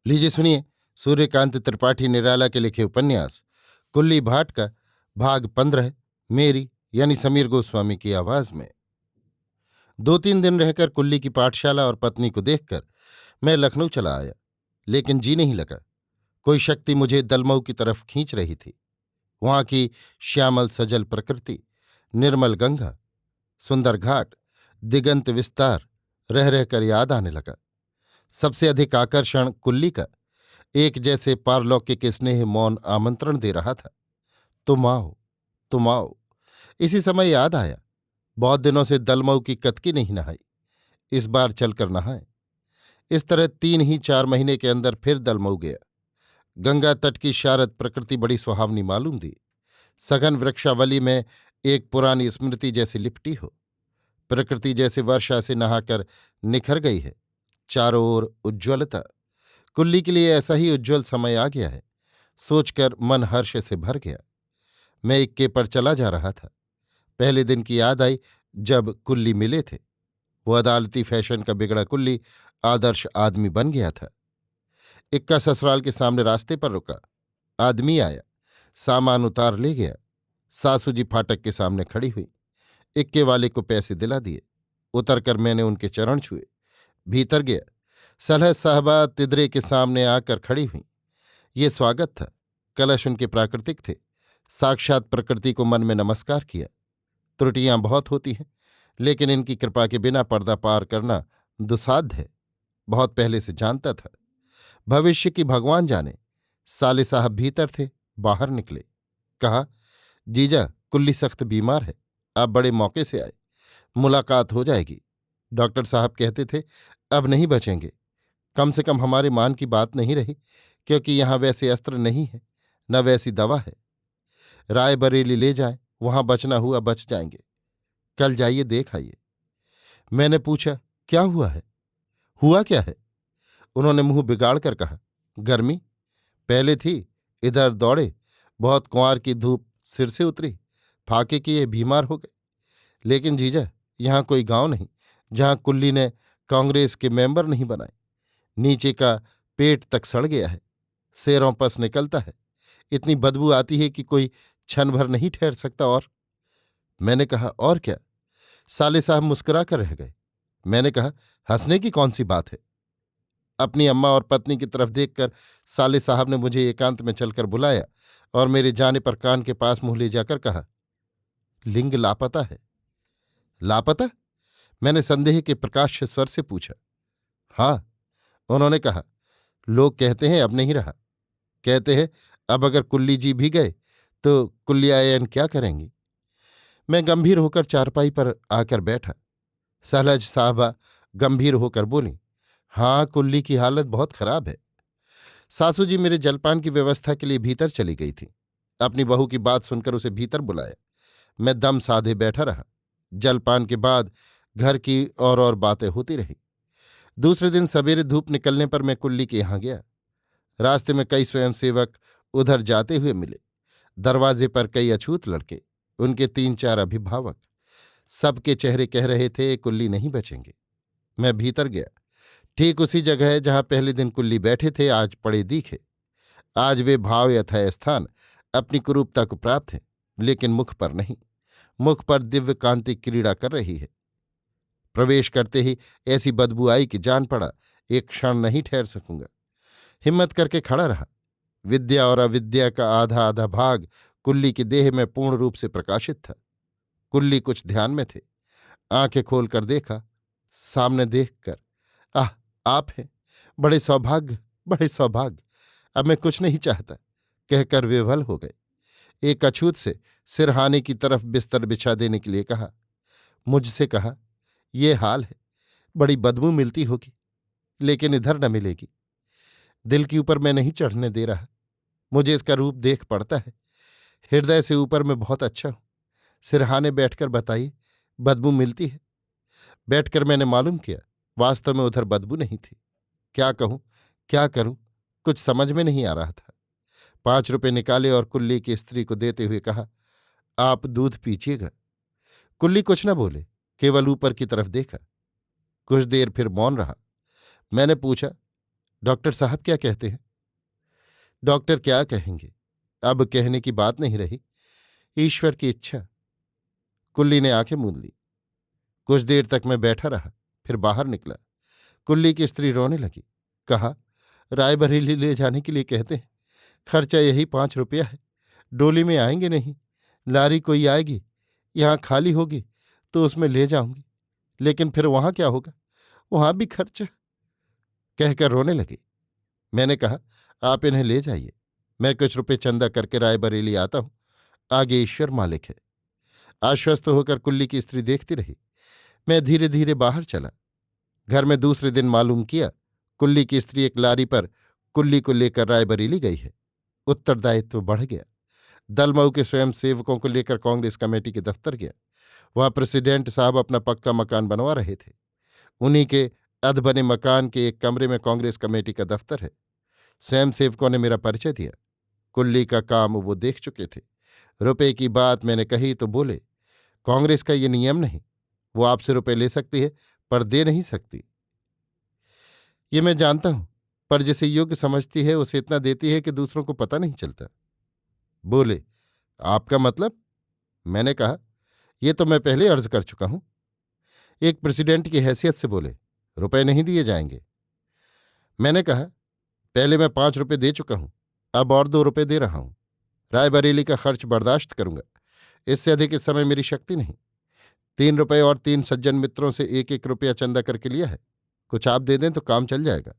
लीजिए सुनिए। सूर्यकांत त्रिपाठी निराला के लिखे उपन्यास कुल्ली भाट का भाग 15 मेरी यानी समीर गोस्वामी की आवाज में। 2-3 दिन रहकर कुल्ली की पाठशाला और पत्नी को देखकर मैं लखनऊ चला आया, लेकिन जी नहीं लगा। कोई शक्ति मुझे दलमऊ की तरफ खींच रही थी। वहां की श्यामल सजल प्रकृति, निर्मल गंगा, सुंदर घाट, दिगंत विस्तार रह रहकर याद आने लगा। सबसे अधिक आकर्षण कुल्ली का एक जैसे पारलौकिक स्नेह मौन आमंत्रण दे रहा था। तुम आओ, तुम आओ। इसी समय याद आया, बहुत दिनों से दलमऊ की कतकी नहीं नहाई, इस बार चलकर नहाए। इस तरह 3 ही 4 महीने के अंदर फिर दलमऊ गया। गंगा तट की शारद प्रकृति बड़ी सुहावनी मालूम दी। सघन वृक्षावली में एक पुरानी स्मृति जैसी लिपटी हो। प्रकृति जैसे वर्षा से नहाकर निखर गई है। चारों ओर उज्ज्वलता। कुल्ली के लिए ऐसा ही उज्ज्वल समय आ गया है, सोचकर मन हर्ष से भर गया। मैं इक्के पर चला जा रहा था। पहले दिन की याद आई जब कुल्ली मिले थे। वो अदालती फैशन का बिगड़ा कुल्ली आदर्श आदमी बन गया था। इक्का ससुराल के सामने रास्ते पर रुका। आदमी आया, सामान उतार ले गया। सासू जी फाटक के सामने खड़ी हुई। इक्के वाले को पैसे दिला दिए। उतरकर मैंने उनके चरण छुए। भीतर गया। सलह साहबा तिदरे के सामने आकर खड़ी हुई। ये स्वागत था। कलश उनके प्राकृतिक थे। साक्षात प्रकृति को मन में नमस्कार किया। त्रुटियां बहुत होती हैं, लेकिन इनकी कृपा के बिना पर्दा पार करना दुसाध्य है। बहुत पहले से जानता था। भविष्य की भगवान जाने। साले साहब भीतर थे, बाहर निकले। कहा, जीजा कुल्ली सख्त बीमार है, आप बड़े मौके से आए, मुलाकात हो जाएगी। डॉक्टर साहब कहते थे अब नहीं बचेंगे। कम से कम हमारे मान की बात नहीं रही, क्योंकि यहां वैसे अस्त्र नहीं है, न वैसी दवा है। रायबरेली ले जाएं, वहां बचना हुआ बच जाएंगे। कल जाइए देख आइए। मैंने पूछा, क्या हुआ है? हुआ क्या है? उन्होंने मुंह बिगाड़ कर कहा, गर्मी पहले थी, इधर दौड़े, बहुत कुंवार की धूप सिर से उतरी, फाके किए बीमार हो गए। लेकिन जीजा, यहां कोई गांव नहीं जहां कुल्ली ने कांग्रेस के मेंबर नहीं बनाए। नीचे का पेट तक सड़ गया है, सेरों पस निकलता है, इतनी बदबू आती है कि कोई क्षण भर नहीं ठहर सकता। और मैंने कहा, और क्या? साले साहब मुस्कुरा कर रह गए। मैंने कहा, हंसने की कौन सी बात है? अपनी अम्मा और पत्नी की तरफ देखकर साले साहब ने मुझे एकांत में चलकर बुलाया और मेरे जाने पर कान के पास मुंह ले जाकर कहा, लिंग लापता है। लापता? मैंने संदेह के प्रकाश्य स्वर से पूछा। हाँ, उन्होंने कहा, लोग कहते हैं अब नहीं रहा। कहते हैं अब अगर कुल्ली जी भी गए तो कुल्लियायन क्या करेंगी? मैं गंभीर होकर चारपाई पर आकर बैठा। सहलज साहबा गंभीर होकर बोली, हाँ, कुल्ली की हालत बहुत खराब है। सासू जी मेरे जलपान की व्यवस्था के लिए भीतर चली गई थी। अपनी बहू की बात सुनकर उसे भीतर बुलाया। मैं दम साधे बैठा रहा। जलपान के बाद घर की और बातें होती रही। दूसरे दिन सवेरे धूप निकलने पर मैं कुल्ली के यहां गया। रास्ते में कई स्वयंसेवक उधर जाते हुए मिले। दरवाजे पर कई अछूत लड़के, उनके 3-4 अभिभावक। सबके चेहरे कह रहे थे कुल्ली नहीं बचेंगे। मैं भीतर गया। ठीक उसी जगह है जहां पहले दिन कुल्ली बैठे थे, आज पड़े दिखे। आज वे भाव यथास्थान अपनी कुरूपता को प्राप्त है, लेकिन मुख पर नहीं। मुख पर दिव्य कांति क्रीड़ा कर रही है। प्रवेश करते ही ऐसी बदबू आई कि जान पड़ा एक क्षण नहीं ठहर सकूंगा। हिम्मत करके खड़ा रहा। विद्या और अविद्या का आधा आधा भाग कुल्ली की देह में पूर्ण रूप से प्रकाशित था। कुल्ली कुछ ध्यान में थे। आंखें खोलकर देखा। सामने देखकर, आह, आप हैं, बड़े सौभाग्य, बड़े सौभाग्य, अब मैं कुछ नहीं चाहता, कहकर विवल हो गए। एक अछूत से सिरहाने की तरफ बिस्तर बिछा देने के लिए कहा। मुझसे कहा, ये हाल है, बड़ी बदबू मिलती होगी, लेकिन इधर न मिलेगी। दिल के ऊपर मैं नहीं चढ़ने दे रहा। मुझे इसका रूप देख पड़ता है। हृदय से ऊपर मैं बहुत अच्छा हूं। सिरहाने बैठकर बताइए, बदबू मिलती है? बैठकर मैंने मालूम किया, वास्तव में उधर बदबू नहीं थी। क्या कहूं, क्या करूं, कुछ समझ में नहीं आ रहा था। 5 रुपए निकाले और कुल्ली की स्त्री को देते हुए कहा, आप दूध पीजिएगा। कुल्ली कुछ न बोले, केवल ऊपर की तरफ देखा। कुछ देर फिर मौन रहा। मैंने पूछा, डॉक्टर साहब क्या कहते हैं? डॉक्टर क्या कहेंगे? अब कहने की बात नहीं रही। ईश्वर की इच्छा। कुल्ली ने आंखें मूंद ली। कुछ देर तक मैं बैठा रहा, फिर बाहर निकला। कुल्ली की स्त्री रोने लगी। कहा, रायबरेली ले जाने के लिए कहते हैं। खर्चा यही 5 रुपया है। डोली में आएंगे नहीं। लारी कोई आएगी, यहां खाली होगी तो उसमें ले जाऊंगी। लेकिन फिर वहां क्या होगा? वहां भी खर्चा। कहकर रोने लगी। मैंने कहा, आप इन्हें ले जाइए। मैं कुछ रुपए चंदा करके रायबरेली आता हूं। आगे ईश्वर मालिक है। आश्वस्त होकर कुल्ली की स्त्री देखती रही। मैं धीरे धीरे बाहर चला। घर में दूसरे दिन मालूम किया, कुल्ली की स्त्री एक लारी पर कुल्ली को लेकर रायबरेली गई है। उत्तरदायित्व बढ़ गया। दलमऊ के स्वयं सेवकों को लेकर कांग्रेस कमेटी के दफ्तर गया। वहां प्रेसिडेंट साहब अपना पक्का मकान बनवा रहे थे। उन्हीं के अधबने मकान के एक कमरे में कांग्रेस कमेटी का दफ्तर है। स्वयं सेवकों ने मेरा परिचय दिया। कुल्ली का काम वो देख चुके थे। रुपए की बात मैंने कही तो बोले, कांग्रेस का ये नियम नहीं। वो आपसे रुपए ले सकती है पर दे नहीं सकती। ये मैं जानता हूं, पर जिसे योग्य समझती है उसे इतना देती है कि दूसरों को पता नहीं चलता। बोले, आपका मतलब? मैंने कहा, यह तो मैं पहले अर्ज कर चुका हूं। एक प्रेसिडेंट की हैसियत से बोले, रुपए नहीं दिए जाएंगे। मैंने कहा, पहले मैं 5 रुपए दे चुका हूं, अब और 2 रुपए दे रहा हूं। रायबरेली का खर्च बर्दाश्त करूंगा, इससे अधिक इस समय मेरी शक्ति नहीं। 3 रुपए और 3 सज्जन मित्रों से 1-1 रुपया चंदा करके लिया है। कुछ आप दे दें तो काम चल जाएगा।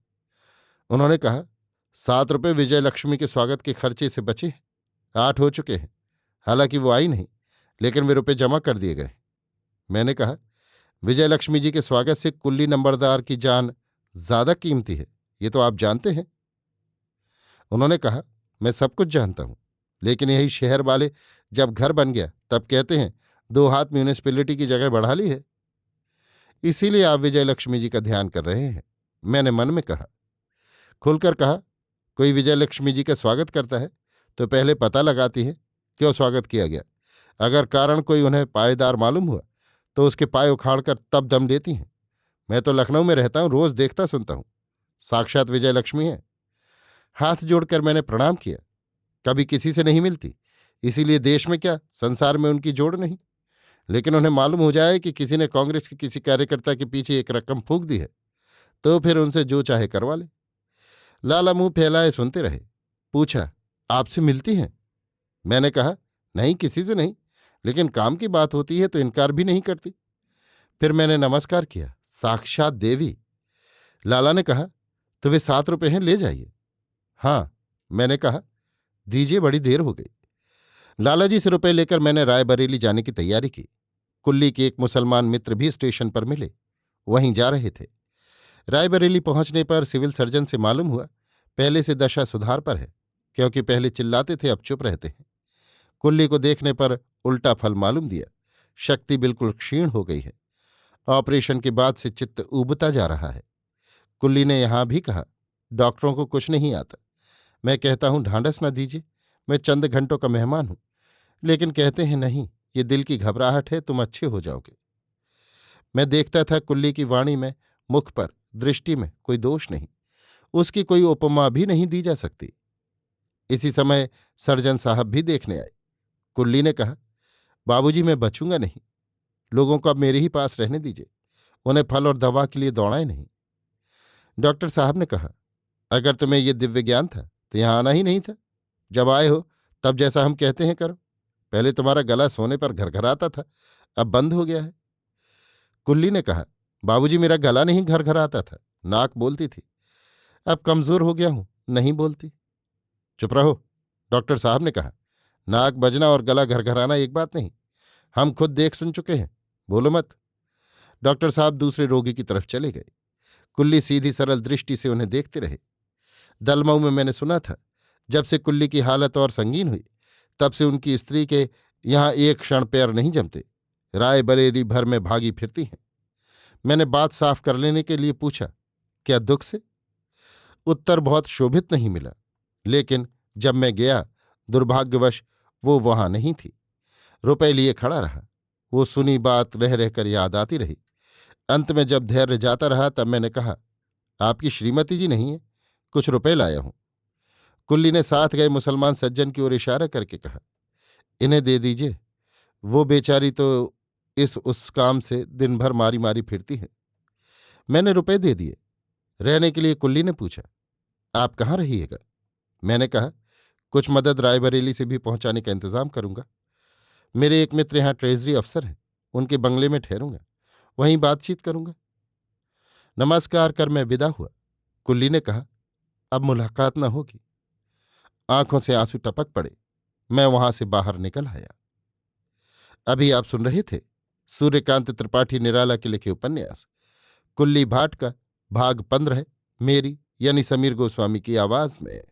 उन्होंने कहा, 7 रुपए विजय लक्ष्मी के स्वागत के खर्चे से बचे हैं। 8 हो चुके हैं। हालांकि वो आई नहीं, लेकिन वे रुपए जमा कर दिए गए। मैंने कहा, विजय लक्ष्मी जी के स्वागत से कुल्ली नंबरदार की जान ज्यादा कीमती है, ये तो आप जानते हैं। उन्होंने कहा, मैं सब कुछ जानता हूं, लेकिन यही शहर वाले जब घर बन गया तब कहते हैं 2 हाथ म्यूनिसिपैलिटी की जगह बढ़ा ली है। इसीलिए आप विजय लक्ष्मी जी का ध्यान कर रहे हैं। मैंने मन में कहा। खुलकर कहा, कोई विजय लक्ष्मी जी का स्वागत करता है तो पहले पता लगाती है क्यों स्वागत किया गया। अगर कारण कोई उन्हें पायेदार मालूम हुआ तो उसके पाय उखाड़कर तब दम लेती हैं। मैं तो लखनऊ में रहता हूं, रोज देखता सुनता हूं। साक्षात विजय लक्ष्मी है। हाथ जोड़कर मैंने प्रणाम किया। कभी किसी से नहीं मिलती, इसीलिए देश में क्या संसार में उनकी जोड़ नहीं। लेकिन उन्हें मालूम हो जाए कि किसी ने कांग्रेस के किसी कार्यकर्ता के पीछे एक रकम फूंक दी है तो फिर उनसे जो चाहे करवा ले। लाला मुंह फैलाए सुनते रहे। पूछा, आपसे मिलती हैं? मैंने कहा, नहीं, किसी से नहीं, लेकिन काम की बात होती है तो इनकार भी नहीं करती। फिर मैंने नमस्कार किया। साक्षात देवी। लाला ने कहा, तो वे 7 रुपए हैं, ले जाइए। हाँ, मैंने कहा, दीजिए, बड़ी देर हो गई। लाला जी से रुपए लेकर मैंने रायबरेली जाने की तैयारी की। कुल्ली के एक मुसलमान मित्र भी स्टेशन पर मिले, वहीं जा रहे थे। रायबरेली पहुंचने पर सिविल सर्जन से मालूम हुआ पहले से दशा सुधार पर है, क्योंकि पहले चिल्लाते थे अब चुप रहते हैं। कुल्ली को देखने पर उल्टा फल मालूम दिया। शक्ति बिल्कुल क्षीण हो गई है। ऑपरेशन के बाद से चित्त ऊबता जा रहा है। कुल्ली ने यहां भी कहा, डॉक्टरों को कुछ नहीं आता। मैं कहता हूं ढांढस न दीजिए, मैं चंद घंटों का मेहमान हूं। लेकिन कहते हैं नहीं, ये दिल की घबराहट है, तुम अच्छे हो जाओगे। मैं देखता था कुल्ली की वाणी में, मुख पर, दृष्टि में कोई दोष नहीं। उसकी कोई उपमा भी नहीं दी जा सकती। इसी समय सर्जन साहब भी देखने आए। कुल्ली ने कहा, बाबूजी, मैं बचूंगा नहीं। लोगों को अब मेरे ही पास रहने दीजिए। उन्हें फल और दवा के लिए दौड़ाए नहीं। डॉक्टर साहब ने कहा, अगर तुम्हें ये दिव्य ज्ञान था तो यहां आना ही नहीं था। जब आए हो तब जैसा हम कहते हैं करो। पहले तुम्हारा गला सोने पर घरघराता था, अब बंद हो गया है। कुल्ली ने कहा, बाबूजी, मेरा गला नहीं घरघराता था, नाक बोलती थी। अब कमजोर हो गया हूं, नहीं बोलती। चुप रहो, डॉक्टर साहब ने कहा। नाक बजना और गला घरघराना एक बात नहीं। हम खुद देख सुन चुके हैं, बोलो मत। डॉक्टर साहब दूसरे रोगी की तरफ चले गए। कुल्ली सीधी सरल दृष्टि से उन्हें देखते रहे। दलमऊ में मैंने सुना था, जब से कुल्ली की हालत और संगीन हुई तब से उनकी स्त्री के यहां एक क्षण पैर नहीं जमते। रायबरेली भर में भागी फिरती हैं। मैंने बात साफ कर लेने के लिए पूछा, क्या दुख से? उत्तर बहुत शोभित नहीं मिला, लेकिन जब मैं गया दुर्भाग्यवश वो वहां नहीं थी। रुपए लिए खड़ा रहा। वो सुनी बात रह रहकर याद आती रही। अंत में जब धैर्य जाता रहा तब मैंने कहा, आपकी श्रीमती जी नहीं है, कुछ रुपए लाया हूं। कुल्ली ने साथ गए मुसलमान सज्जन की ओर इशारा करके कहा, इन्हें दे दीजिए। वो बेचारी तो इस उस काम से दिन भर मारी मारी फिरती है। मैंने रुपए दे दिए। रहने के लिए कुल्ली ने पूछा, आप कहाँ रहिएगा? मैंने कहा, कुछ मदद रायबरेली से भी पहुंचाने का इंतजाम करूंगा। मेरे एक मित्र यहाँ ट्रेजरी अफसर हैं, उनके बंगले में ठहरूंगा, वहीं बातचीत करूंगा। नमस्कार कर मैं विदा हुआ। कुल्ली ने कहा, अब मुलाकात न होगी। आंखों से आंसू टपक पड़े। मैं वहां से बाहर निकल आया। अभी आप सुन रहे थे सूर्यकांत त्रिपाठी निराला के लिखे उपन्यास कुल्ली भाट का भाग 15, मेरी यानी समीर गोस्वामी की आवाज में।